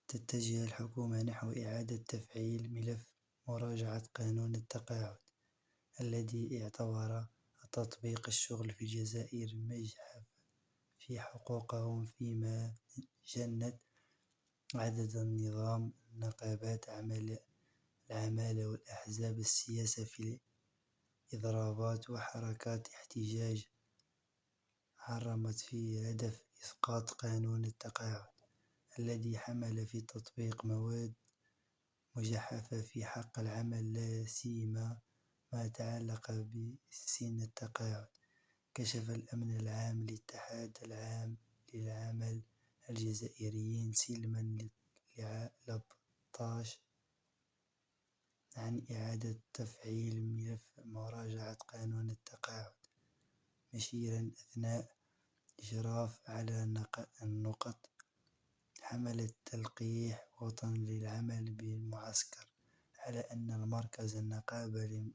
تتجه الحكومة نحو إعادة تفعيل ملف مراجعة قانون التقاعد الذي اعتبر تطبيق الشغل في الجزائر مجحف في حقوقهم، فيما جند عدد النظام نقابات العمالة والأحزاب السياسة في إضرابات وحركات احتجاج عرمت في هدف إسقاط قانون التقاعد الذي حمل في تطبيق مواد مجحفة في حق العمل، لا سيما ما تعلق بسن التقاعد. كشف الأمن العام للاتحاد العام للعمل الجزائريين سلما لبطاش عن إعادة تفعيل ملف مراجعة قانون التقاعد، مشيرا أثناء إشراف على النقط حملة تلقيح وطن للعمل بالمعسكر على أن المركز النقابة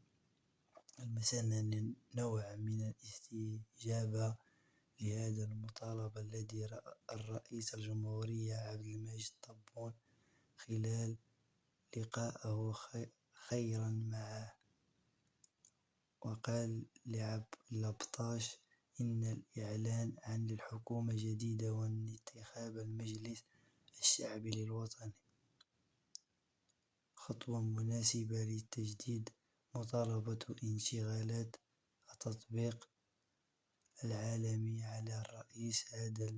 المسنن نوع من الاستجابة لهذا المطالبة الذي رأى الرئيس الجمهورية عبد المجيد تبون خلال لقائه خيرا معه. وقال لبطاش إن الإعلان عن الحكومة جديدة وانتخاب المجلس الشعبي للوطني خطوة مناسبة لتجديد مطالبة انشغالات التطبيق العالمي على الرئيس. هذا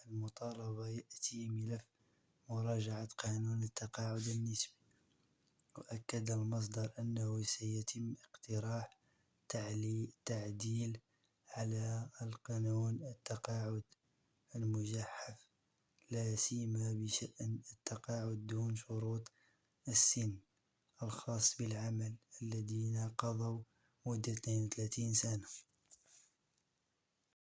المطالبة يأتي ملف مراجعة قانون التقاعد النسبي. وأكد المصدر أنه سيتم اقتراح تعديل على القانون التقاعد المجحف، لا سيما بشأن التقاعد دون شروط السن الخاص بالعمل الذين قضوا مدة 32 سنة.